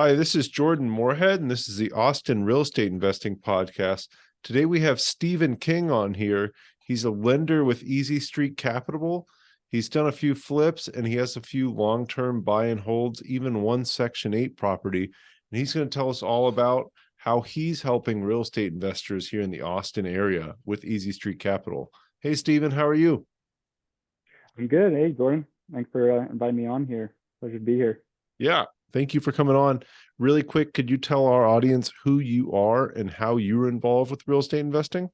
Hi, this is Jordan Moorhead, and this is the Austin Real Estate Investing Podcast. Today we have Stephen King on here. He's a lender with Easy Street Capital. He's done a few flips, and he has a few long-term buy and holds, even one Section 8 property. And he's going to tell us all about how he's helping real estate investors here in the Austin area with Easy Street Capital. Hey, Stephen, how are you? I'm good. Hey, Jordan. Thanks for inviting me on here. Pleasure to be here. Yeah, thank you for coming on. Really quick, could you tell our audience who you are and how you're involved with real estate investing?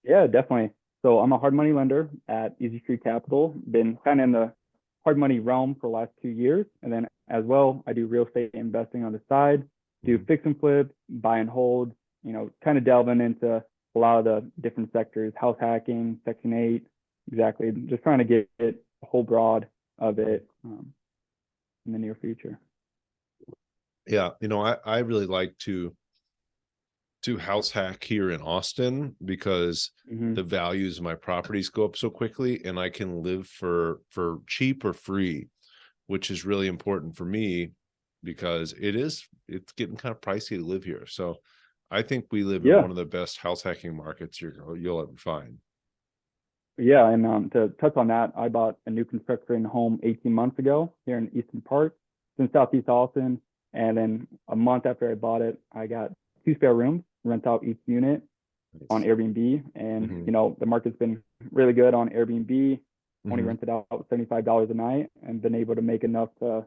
Yeah, definitely. So I'm a hard money lender at Easy Street Capital. Been kind of in the hard money realm for the last 2 years. And then as well, I do real estate investing on the side, do fix and flip, buy and hold, kind of delving into a lot of the different sectors, house hacking, Section 8, exactly. Just trying to get a whole broad of it in the near future. Yeah, I really like to house hack here in Austin because Mm-hmm. the values of my properties go up so quickly, and I can live for cheap or free, which is really important for me because it's getting kind of pricey to live here. So I think we live in Yeah. one of the best house hacking markets you'll ever find. Yeah, and to touch on that, I bought a new construction home 18 months ago here in Eastern Park, it's in Southeast Austin. And then a month after I bought it, I got two spare rooms, rent out each unit on Nice. Airbnb. And, Mm-hmm. the market's been really good on Airbnb, only Mm-hmm. rented out $75 a night and been able to make enough to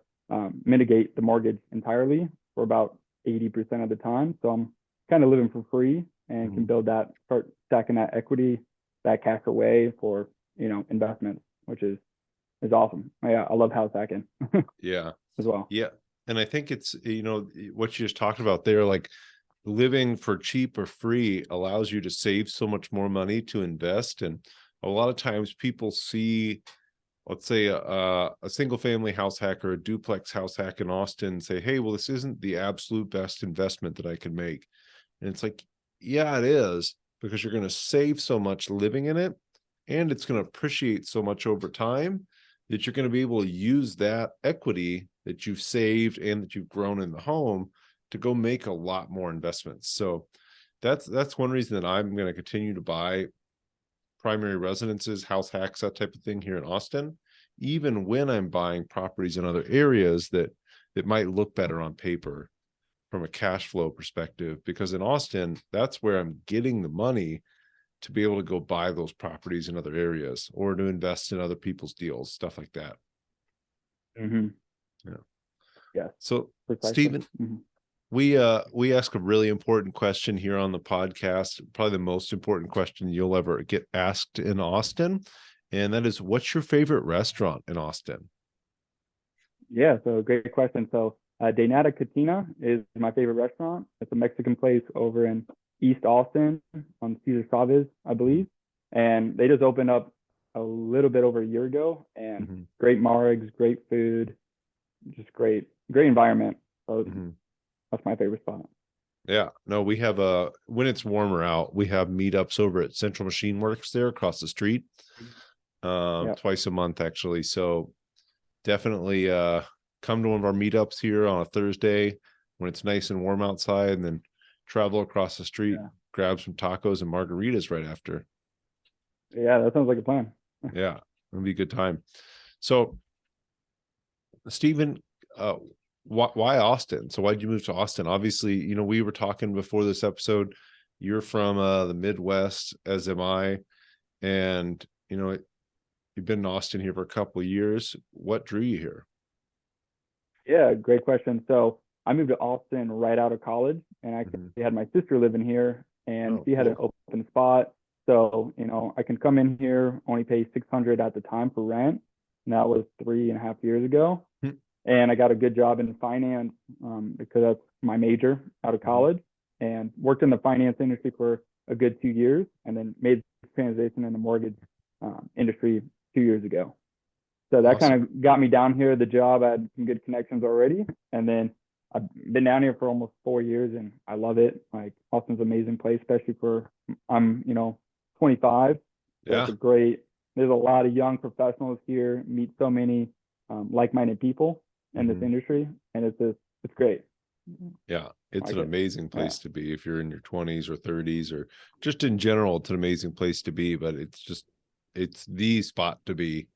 mitigate the mortgage entirely for about 80% of the time. So I'm kind of living for free and Mm-hmm. can start stacking that equity, that cash away for, investments, which is awesome. Yeah, I love house hacking Yeah. as well. Yeah. And I think it's, what you just talked about there, like living for cheap or free allows you to save so much more money to invest. And a lot of times people see, let's say a single family house hack or a duplex house hack in Austin and say, hey, well, this isn't the absolute best investment that I can make. And it's like, yeah, it is, because you're going to save so much living in it, and it's going to appreciate so much over time that you're going to be able to use that equity that you've saved and that you've grown in the home to go make a lot more investments. So that's one reason that I'm going to continue to buy primary residences, house hacks, that type of thing here in Austin, even when I'm buying properties in other areas that might look better on paper from a cash flow perspective, because in Austin, that's where I'm getting the money to be able to go buy those properties in other areas or to invest in other people's deals, stuff like that. Mm-hmm. Yeah. Yes, So, precisely. Stephen, Mm-hmm. we ask a really important question here on the podcast, probably the most important question you'll ever get asked in Austin, and that is, what's your favorite restaurant in Austin? Yeah, so great question. So De Nata Cantina is my favorite restaurant. It's a Mexican place over in East Austin on Cesar Chavez, I Mhm. believe. And they just opened up a little bit over a year ago, and Mhm. great margs, great food, just great environment. So Mhm. that's my favorite spot. Yeah, no, we have when it's warmer out, we have meetups over at Central Machine Works there across the street, Yeah. twice a month actually. So definitely come to one of our meetups here on a Thursday when it's nice and warm outside, and then travel across the street, Yeah. grab some tacos and margaritas right after. Yeah, that sounds like a plan. Yeah, it'll be a good time. So, Stephen, uh, why Austin? So why'd you move to Austin? Obviously, we were talking before this episode. You're from the Midwest, as am I, and you've been in Austin here for a couple of years. What drew you here? Yeah, great question. So I moved to Austin right out of college, and I Mm-hmm. actually had my sister living here, and Oh, she had an cool. open spot. So, I can come in here, only pay 600 at the time for rent. And that was 3.5 years ago. And I got a good job in finance because that's my major out of Mm-hmm. college, and worked in the finance industry for a good 2 years, and then made the transition in the mortgage industry 2 years ago. So that kind Awesome. of got me down here. The job, I had some good connections already. And then I've been down here for almost 4 years, and I love it. Like, Austin's an amazing place, especially I'm 25. So Yeah. there's a lot of young professionals here, meet so many like-minded people in this Mm-hmm. industry. And it's just It's great. Yeah, it's Like an it. amazing Yeah. place to be if you're in your 20s or 30s, or just in general, it's an amazing place to be, but it's the spot to be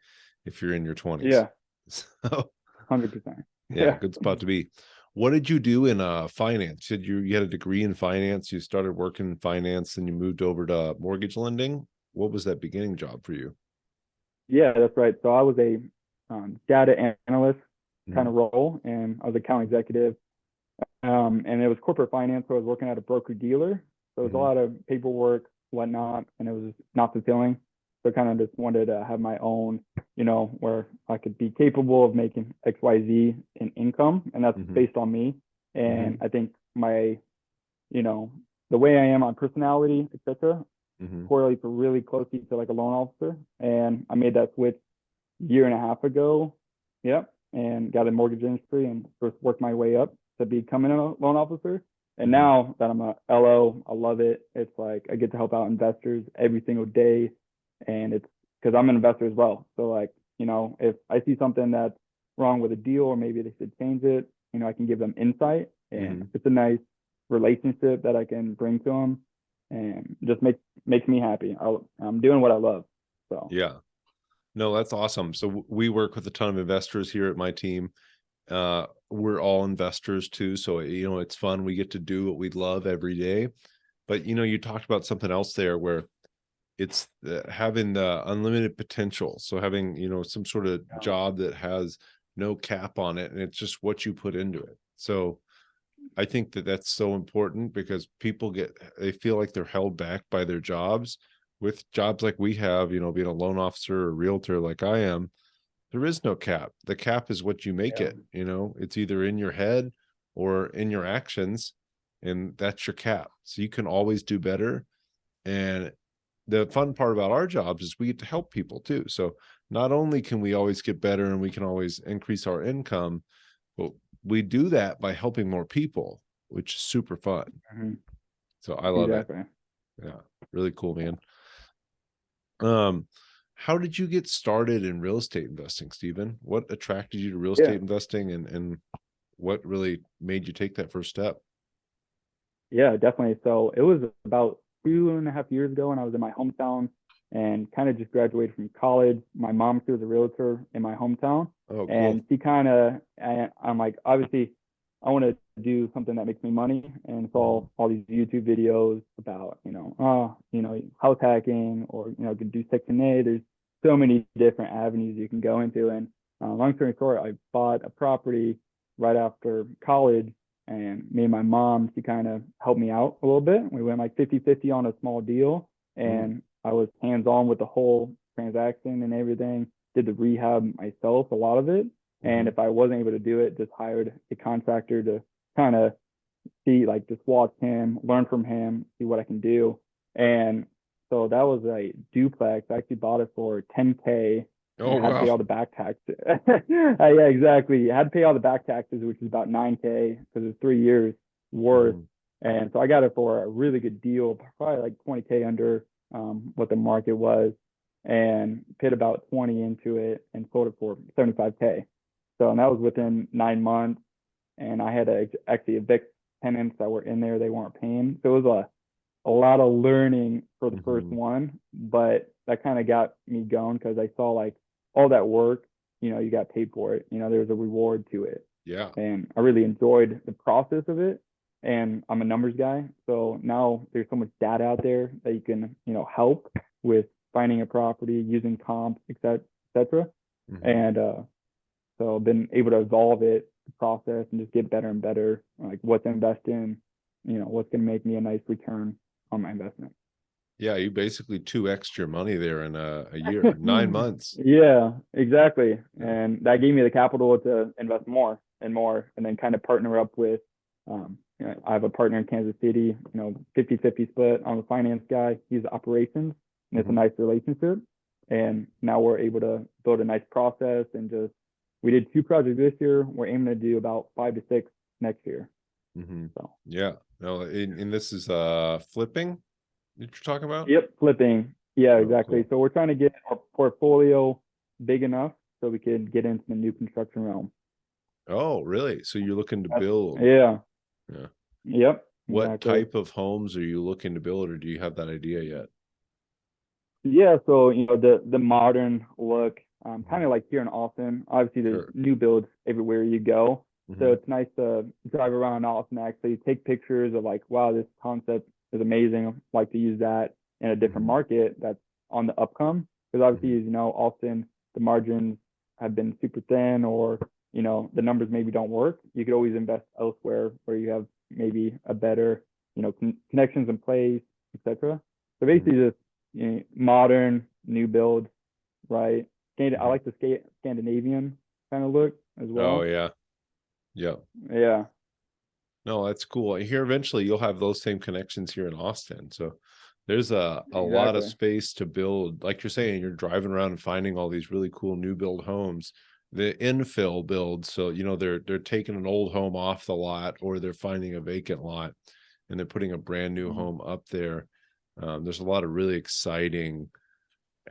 if you're in your 20s. Yeah. So 100%. yeah, Yeah. good spot to be. What did you do in finance? You had a degree in finance, you started working in finance, and you moved over to mortgage lending. What was that beginning job for you? Yeah, that's right. So I was a data analyst kind Mhm, of role, and I was account executive. And it was corporate finance, so I was working at a broker dealer. So it was a mhm, lot of paperwork, whatnot, and it was not fulfilling. So kind of just wanted to have my own, where I could be capable of making XYZ in income, and that's mhm, based on me. And mhm, I think my, you know, the way I am on personality, etc., mhm, correlates really closely to like a loan officer. And I made that switch year and a half ago. Yep. And got in mortgage industry and first worked my way up to becoming a loan officer. And mhm. now that I'm a LO, I love it. It's like I get to help out investors every single day. And it's because I'm an investor as well. So like, if I see something that's wrong with a deal or maybe they should change it, I can give them insight. And Mhm. it's a nice relationship that I can bring to them and just makes me happy. I'm doing what I love. So Yeah. No, that's awesome. So we work with a ton of investors here at my team. We're all investors too, so it's fun. We get to do what we love every day. But you talked about something else there where it's having the unlimited potential. So having some sort of yeah. job that has no cap on it, and it's just what you put into it. So I think that that's so important because they feel like they're held back by their jobs. With jobs like we have, being a loan officer or realtor like I am, there is no cap. The cap is what you make Yeah. it. It's either in your head or in your actions, and that's your cap. So you can always do better. And the fun part about our jobs is we get to help people too. So not only can we always get better and we can always increase our income, but we do that by helping more people, which is super fun. Mhm. So I love it. Exactly. Yeah, really cool, Yeah. man. Um, how did you get started in real estate investing, Stephen? What attracted you to real Yeah. estate investing, and what really made you take that first step? Yeah, definitely. So it was about 2.5 years ago when I was in my hometown and kind of just graduated from college. My mom, she was a realtor in my hometown, Oh, and cool. she kind of, I'm like, obviously, I want to do something that makes me money, and Mhm, saw all these YouTube videos about, house hacking or could do Section A. There's so many different avenues you can go into, and long story short, I bought a property right after college, and me and my mom, she kind of helped me out a little bit. We went like 50-50 on a small deal, mhm, and I was hands on with the whole transaction and everything. Did the rehab myself, a lot of it. And mhm, if I wasn't able to do it, just hired a contractor to kind of see, like, just watch him, learn from him, see what I can do. And so that was a duplex. I actually bought it for 10K oh, and had to wow. pay all the back taxes. Yeah, exactly. I had to pay all the back taxes, which is about 9K because it's 3 years worth. Mhm, And so I got it for a really good deal, probably like 20K under what the market was, and paid about 20 into it and sold it for 75K. So, and that was within 9 months. And I had to actually evict tenants that were in there. They weren't paying. So it was a lot of learning for the first mhm. one, but that kind of got me going because I saw like all that work, you got paid for it. There's a reward to it. Yeah. And I really enjoyed the process of it. And I'm a numbers guy. So now there's so much data out there that you can, help with finding a property, using comps, et cetera, et cetera. Mhm. And so I've been able to evolve it, the process, and just get better and better, like what to invest in, what's going to make me a nice return on my investment. Yeah, you basically 2x your money there in a year, 9 months. Yeah, exactly. Yeah. And that gave me the capital to invest more and more, and then kind of partner up with, I have a partner in Kansas City, 50-50 split. I'm a finance guy. He's operations, and it's a Mhm, nice relationship. And now we're able to build a nice process and just, we did 2 projects this year. We're aiming to do about 5 to 6 next year. mhm. So, Yeah. No, and this is flipping that you're talking about? yep, flipping. Yeah, Oh, exactly. cool. So we're trying to get our portfolio big enough so we can get into the new construction realm. Oh, really? So you're looking to That's, build? yeah. Yeah. Yep. What Exactly. type of homes are you looking to build, or do you have that idea yet? Yeah. So, the modern look, Mhm. kind of like here in Austin, obviously there's Sure. new builds everywhere you go. So Hmm. it's nice to drive around Austin, actually take pictures of like, wow, this concept is amazing. I'd like to use that in a different Hmm. market that's on the upcome. Because obviously, Hmm. as you know, Austin, the margins have been super thin, or, the numbers maybe don't work. You could always invest elsewhere where you have maybe a better, connections in place, etc. So Hmm. basically just, modern new build, right? I Hmm. like the Scandinavian kind of look as Oh well. yeah. Yeah. Yeah, No, that's cool. Here eventually you'll have those same connections here in Austin. So there's a lot of exactly. space to build. Like you're saying, you're driving around and finding all these really cool new build homes. The infill builds, so they're taking an old home off the lot, or they're finding a vacant lot and they're putting a brand new Mhm. home up there. There's a lot of really exciting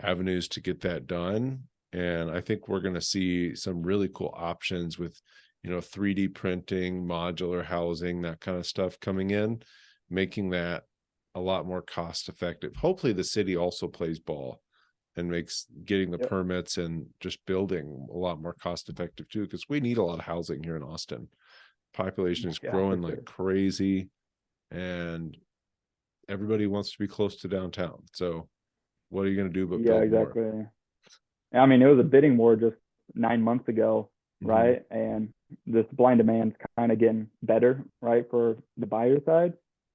avenues to get that done. And I think we're going to see some really cool options with, 3D printing, modular housing, that kind of stuff coming in, making that a lot more cost effective. Hopefully, the city also plays ball and makes getting the Yep. permits and just building a lot more cost effective too, because we need a lot of housing here in Austin. Population is Yeah, for growing like sure. crazy, and everybody wants to be close to downtown. So, what are you going to do but Yeah, build more? exactly. I mean, it was a bidding war just 9 months ago, Hmm. right? And this blind demand's kind of getting better, right, for the buyer side.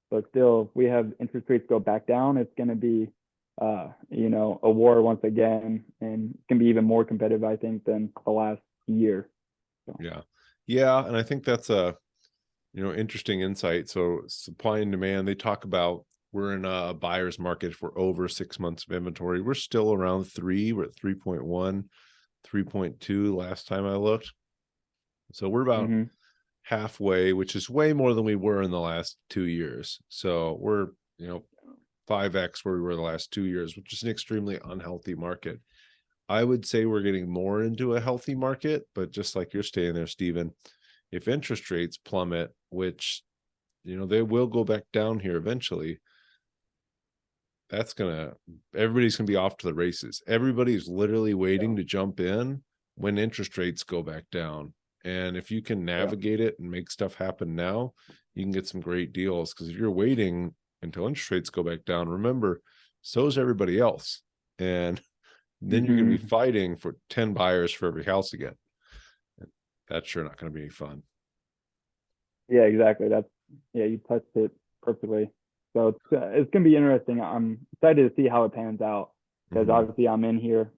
But still, if we have interest rates go back down, it's going to be, a war once again, and it's going to be even more competitive, I think, than the last year. So, Yeah. Yeah, and I think that's a, interesting insight. So supply and demand, they talk about we're in a buyer's market for over 6 months of inventory. We're still around 3. We're at 3.1, 3.2 last time I looked. So we're about hmm halfway, which is way more than we were in the last 2 years. So we're, you know, 5x where we were the last 2 years, which is an extremely unhealthy market. I would say we're getting more into a healthy market, but just like you're staying there, Stephen, if interest rates plummet, which they will go back down here eventually, that's gonna everybody's gonna be off to the races. Everybody's literally yeah, waiting to jump in when interest rates go back down. And if you can yeah, navigate it and make stuff happen now, you can get some great deals. Because if you're waiting until interest rates go back down, remember, so is everybody else. And then you're gonna be hmm fighting for 10 buyers for every house again. That's sure not gonna be any fun. yeah, exactly. Yeah, you touched it perfectly. So it's gonna be interesting. I'm excited to see how it pans out because Mhm. obviously I'm in here.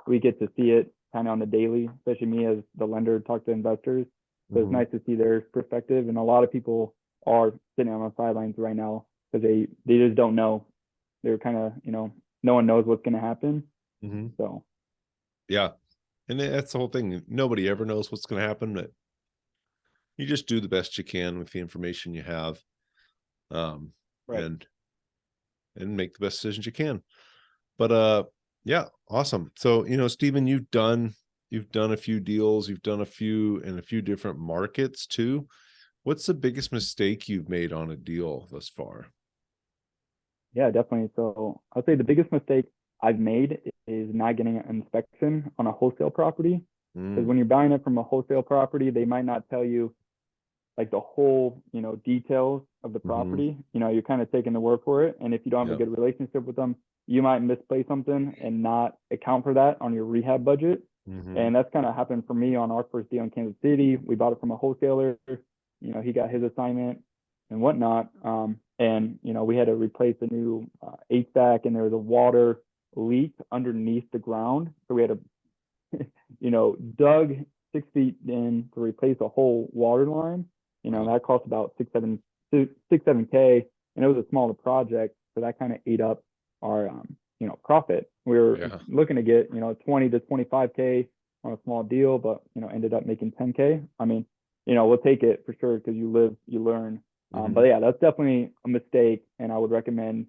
We get to see it kind of on the daily, especially me as the lender talk to investors. So it's Mhm. nice to see their perspective. And a lot of people are sitting on the sidelines right now because they just don't know. They're kind of, no one knows what's gonna happen. Mhm. So Yeah. And that's the whole thing. Nobody ever knows what's going to happen, but you just do the best you can with the information you have, um, right. and make the best decisions you can. But yeah, awesome. So Stephen, you've done a few deals, you've done a few in a few different markets too. What's the biggest mistake you've made on a deal thus far? Yeah, definitely. So I'll say the biggest mistake I've made is not getting an inspection on a wholesale property. Because Mm, when you're buying it from a wholesale property, they might not tell you like the whole, details of the mm-hmm. property. You're kind of taking the word for it. And if you don't have a Yep. good relationship with them, you might misplace something and not account for that on your rehab budget. Mm-hmm. And that's kind of happened for me on our first deal in Kansas City. We bought it from a wholesaler. He got his assignment and whatnot. And we had to replace a new HVAC, and there was a water leak underneath the ground. So we had to, dug 6 feet in to replace a whole water line. Wow. That cost about 7K, and it was a smaller project, so that kind of ate up our profit. We were Yeah. looking to get 20 to 25K on a small deal, but ended up making 10K. I mean, we'll take it for sure because you live, you learn. But Mm-hmm. yeah, that's definitely a mistake, and I would recommend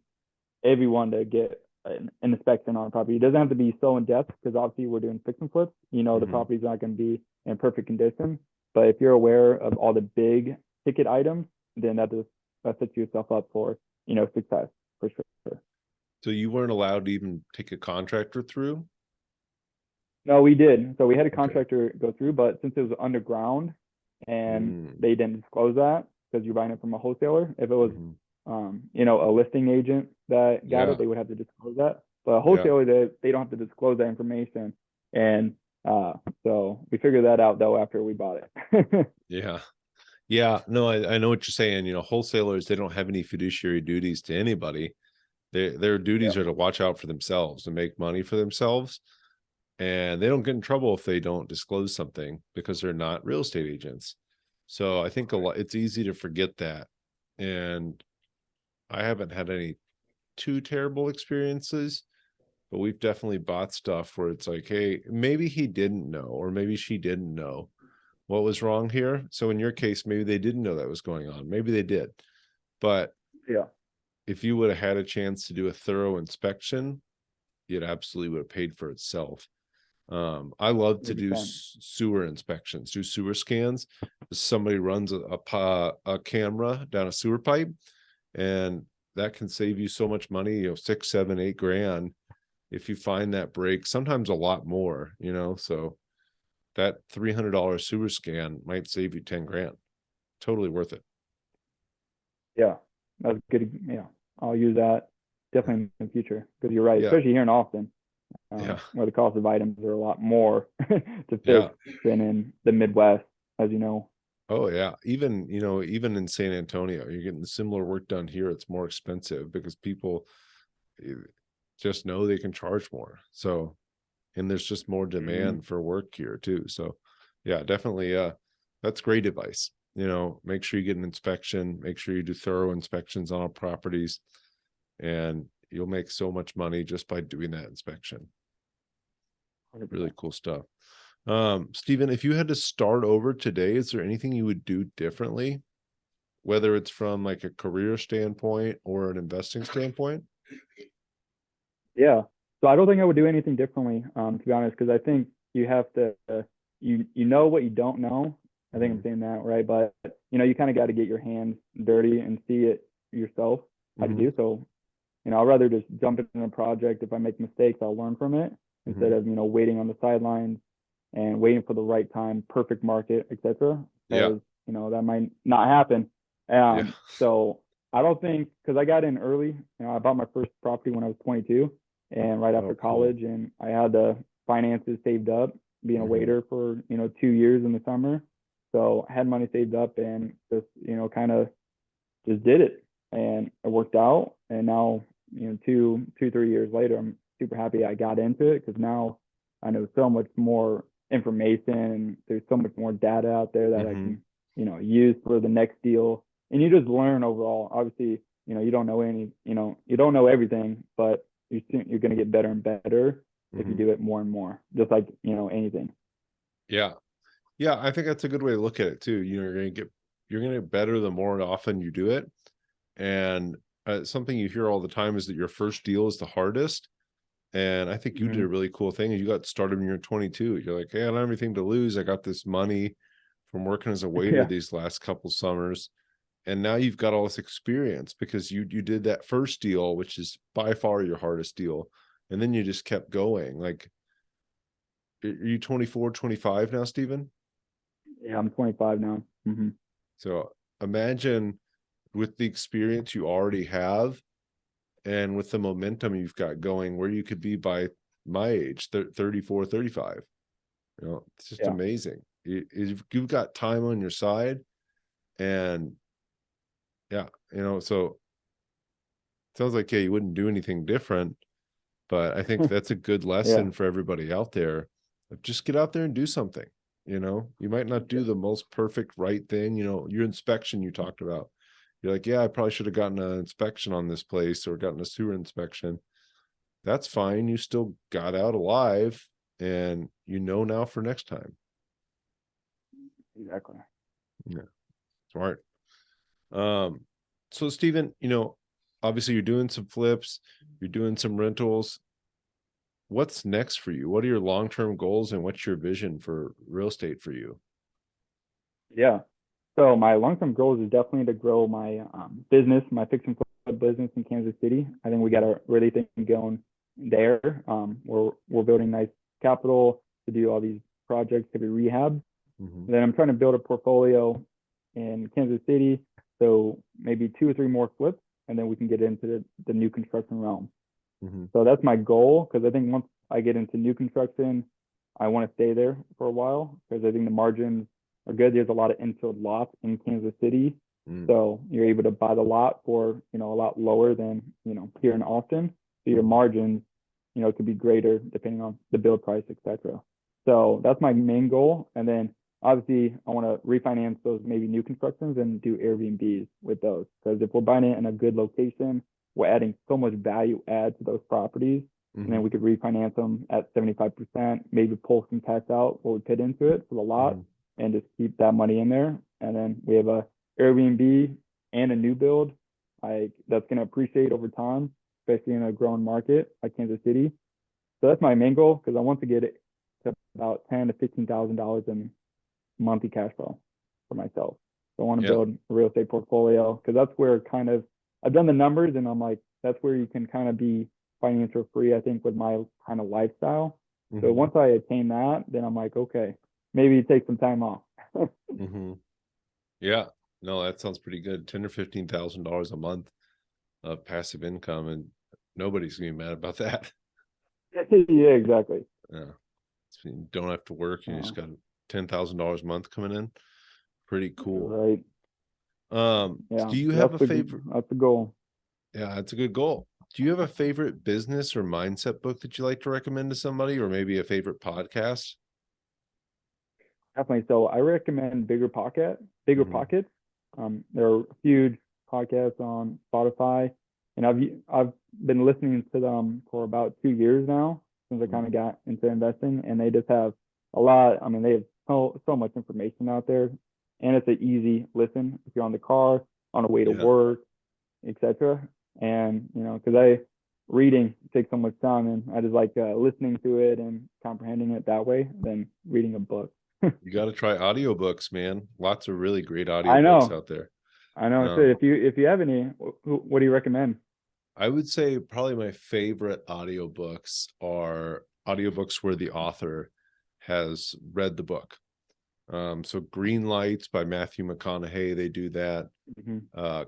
everyone to get an inspection on a property. It doesn't have to be so in depth because obviously we're doing fix and flips. The Mm-hmm. property's not going to be in perfect condition. But if you're aware of all the big ticket items, then that sets yourself up for, success for sure. So you weren't allowed to even take a contractor through? No, we did. So we had a Okay. contractor go through, but since it was underground and Mm, they didn't disclose that because you're buying it from a wholesaler, if it was, mhm. a listing agent that got it, Yeah, they would have to disclose that. But a yeah, wholesaler, they don't have to disclose that information. And so we figured that out though after we bought it. yeah. Yeah, no, I know what you're saying. Wholesalers, they don't have any fiduciary duties to anybody. Their Yeah. duties are to watch out for themselves and make money for themselves. And they don't get in trouble if they don't disclose something because they're not real estate agents. So I think a lot it's easy to forget that. And I haven't had any too terrible experiences, but we've definitely bought stuff where it's like, hey, maybe he didn't know, or maybe she didn't know what was wrong here. So in your case, maybe they didn't know that was going on. Maybe they did. But Yeah. if you would have had a chance to do a thorough inspection, it absolutely would have paid for itself. I love to do 100%. sewer inspections, do sewer scans. Somebody runs a camera down a sewer pipe, and that can save you so much money, 6, 7, 8 grand if you find that break, sometimes a lot more. So that $300 sewer scan might save you 10 grand. Totally worth it. Yeah. That's good. Yeah. I'll use that Yeah. definitely in the future because you're right, Yeah. especially here in Austin, Yeah. where the cost of items are a lot more to Yeah. fix than in the Midwest, as you know. Oh yeah. Even in San Antonio, you're getting similar work done here. It's more expensive because people eh, just know they can charge more. So, and there's just more Mhm. demand for work here too. So, yeah, definitely. That's great advice. Make sure you get an inspection, make sure you do thorough inspections on our properties, and you'll make so much money just by doing that inspection. Really 100%. cool stuff. Stephen, if you had to start over today, is there anything you would do differently, whether it's from like a career standpoint or an investing standpoint? Yeah. So I don't think I would do anything differently, to be honest, because I think you have to, you know what you don't know. I think I'm Hmm. saying that right, but you kind of got to get your hands dirty and see it yourself how to Hmm. do. So I'd rather just jump into a project. If I make mistakes, I'll learn from it instead Hmm. of waiting on the sidelines and waiting for the right time, perfect market, etc. Yeah. Because that might not happen. Yeah. So I don't think because I got in early. I bought my first property when I was 22, and right Oh, after cool. college, and I had the finances saved up, being a Hmm. waiter for 2 years in the summer. So I had money saved up and just kind of just did it, and it worked out. And now, 3 years later, I'm super happy I got into it because now I know so much more information. And there's so much more data out there that I Hmm. can, use for the next deal. And you just learn overall. Obviously, you don't know you don't know everything, but you're going to get better and better if you Hmm. do it more and more, just like, anything. Yeah. Yeah. I think that's a good way to look at it too. You're going to get better the more often you do it. And something you hear all the time is that your first deal is the hardest. And I think you did Mm-hmm. a really cool thing. You got started when you're 22. You're like, hey, I don't have anything to lose. I got this money from working as a waiter Yeah. these last couple summers. And now you've got all this experience because you did that first deal, which is by far your hardest deal. And then you just kept going. Like, are you 24, 25 now, Stephen? Yeah. I'm 25 now. Mm-hmm. So imagine with the experience you already have and with the momentum you've got going, where you could be by my age, 34, 35. It's just Yeah. amazing. You've got time on your side, and yeah, so it sounds like, yeah, you wouldn't do anything different, but I think that's a good Yeah. lesson for everybody out there. Just get out there and do something. You might not do the most perfect right thing. Your inspection you talked about. You're like, yeah, I probably should have gotten an inspection on this place or gotten a sewer inspection. That's fine. You still got out alive, and now for next time. Exactly. Yeah, smart. So Stephen, obviously you're doing some flips, you're doing some rentals. What's next for you? What are your long-term goals and what's your vision for real estate for you? Yeah. So my long-term goals is definitely to grow my business, my fix and flip business in Kansas City. I think we got a really thing going there. We're building nice capital to do all these projects to be rehab. Hmm. And then I'm trying to build a portfolio in Kansas City, so maybe 2 or 3 more flips, and then we can get into the new construction realm. Hmm. So that's my goal, because I think once I get into new construction, I want to stay there for a while because I think the margins are good. There's a lot of infield lots in Kansas City. Mm. So you're able to buy the lot for, a lot lower than, here in Austin. So your Mhm. margins, could be greater depending on the build price, etc. So that's my main goal. And then obviously I want to refinance those maybe new constructions and do Airbnbs with those. Because if we're buying it in a good location, we're adding so much value add to those properties. And then Mhm. we could refinance them at 75%, maybe pull some cash out what we put into it for the lot Mhm. and just keep that money in there. And then we have a Airbnb and a new build like that's going to appreciate over time, especially in a growing market like Kansas City. So that's my main goal because I want to get it to about $10,000 to $15,000 in monthly cash flow for myself. So I want to Yeah. build a real estate portfolio because that's where kind of I've done the numbers and I'm like, that's where you can kind of be financial free, I think, with my kind of lifestyle. So Mhm. once I attain that, then I'm like, okay, maybe take some time off. Mhm. Yeah. No, that sounds pretty good. 10 or $15,000 a month of passive income, and nobody's gonna be mad about that. Yeah, exactly. Yeah. So you don't have to work. You Uh, just got $10,000 a month coming in. Pretty cool. right. Do Yeah. you So have a favorite? that's the goal. Yeah, that's a good goal. Do you have a favorite business or mindset book that you like to recommend to somebody, or maybe a favorite podcast? Definitely. So I recommend Bigger Mhm. Pockets. There are huge podcasts on Spotify, and I've been listening to them for about 2 years now since I kind Mhm. of got into investing, and they just have a lot. I mean, they have so much information out there, and it's an easy listen if you're on the car, on the way to Yeah. work, etc. And because I reading takes so much time, and I just like listening to it and comprehending it that way than reading a book. You got to try audiobooks, man. Lots of really great I audiobooks know, out there. I know. So Um, if you have any, what do you recommend? I would say probably my favorite audiobooks are audiobooks where the author has read the book. So Green Lights by Matthew McConaughey, they do that. Hmm.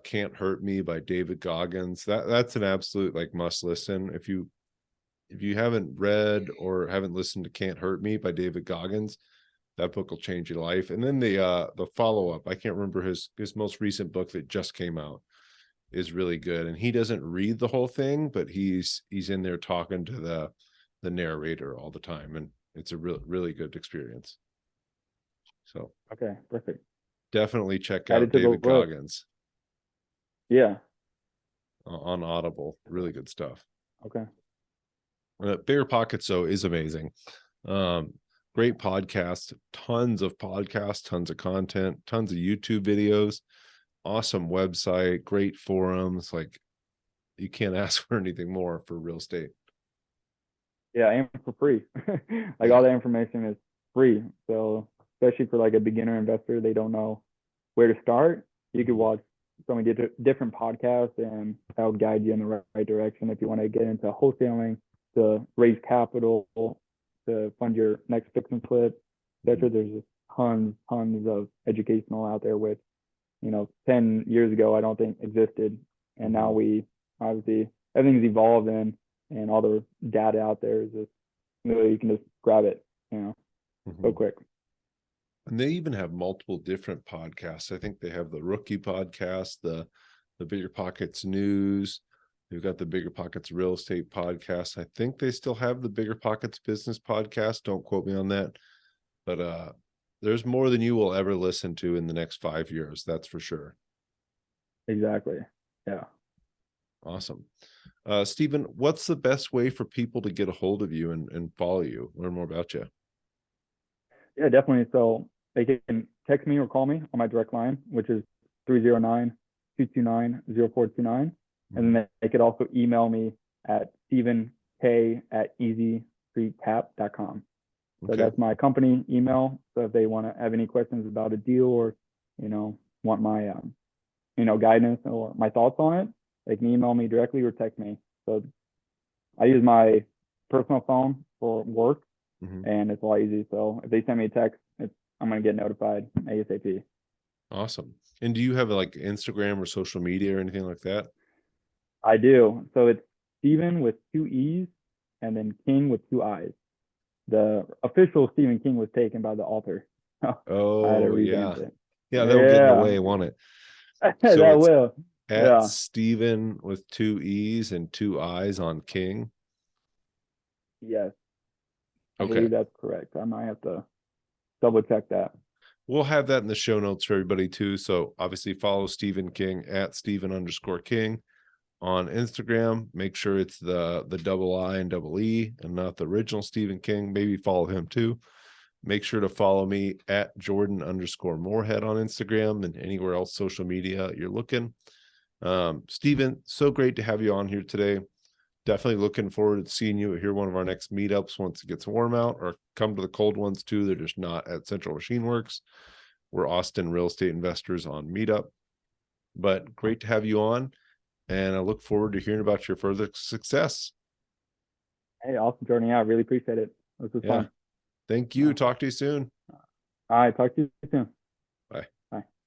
Can't Hurt Me by David Goggins. That's an absolute like must listen. If you haven't read or haven't listened to Can't Hurt Me by David Goggins, that book will change your life. And then the follow-up, I can't remember his most recent book that just came out, is really good. And he doesn't read the whole thing, but he's in there talking to the narrator all the time, and it's a really good experience. So Okay, perfect. definitely check Add out it to the David list. Goggins Yeah. on Audible. Really good stuff. Okay. Bigger Pockets though is amazing. Um, Great podcast, tons of podcasts, tons of content, tons of YouTube videos, awesome website, great forums. Like you can't ask for anything more for real estate. Yeah, and for free. Like Yeah. all that information is free. So especially for like a beginner investor, they don't know where to start. You could Mhm. watch so many different podcasts, and that'll guide you in the right direction if you want to get into wholesaling, to raise capital, to fund your next fix and flip, Mhm. etc. There's just tons of educational out there, which 10 years ago I don't think existed, and now Mhm. we obviously everything's evolved, and all the data out there is just really you can just grab it, so Mhm. quick. And they even have multiple different podcasts. I think they have the Rookie podcast, the Bigger Pockets News. They've got the Bigger Pockets Real Estate podcast. I think they still have the Bigger Pockets Business podcast. Don't quote me on that. But there's more than you will ever listen to in the next 5 years. That's for sure. Exactly. Yeah. Awesome. Stephen, what's the best way for people to get a hold of you and follow you, learn more about you? Yeah, definitely. So they can text me or call me on my direct line, which is 309-229-0429. And then Mhm. they could also email me at stephenk@easystreettap.com. So Okay. that's my company email. So if they want to have any questions about a deal or, want my, guidance or my thoughts on it, they can email me directly or text me. So I use my personal phone for work Mhm. and it's a lot easy. So if they send me a text, I'm going to get notified ASAP. Awesome. And do you have like Instagram or social media or anything like that? I do. So it's Stephen with two E's and then King with two I's. The official Stephen King was taken by the author. I had to Oh revamp yeah. it. Yeah, that'll get in the Yeah, way, won't it? So that it's will. at Yeah. Steven with two E's and two I's on King. Yes, I Okay. believe that's correct. I might have to double check that. We'll have that in the show notes for everybody too. So obviously follow Stephen King at Stephen_King on Instagram. Make sure it's the double I and double E and not the original Stephen King. Maybe follow him too. Make sure to follow me at Jordan_Moorhead on Instagram and anywhere else social media you're looking. Stephen, so great to have you on here today. Definitely looking forward to seeing you here one of our next meetups once it gets warm out, or come to the cold ones too. They're just not at Central Machine Works. We're Austin real estate investors on Meetup. But great to have you on, and I look forward to hearing about your further success. Hey, awesome, Jordan. Yeah, I really appreciate it. This was Yeah. fun. Thank you. Yeah. Talk to you soon. All right, talk to you soon. Bye. Bye.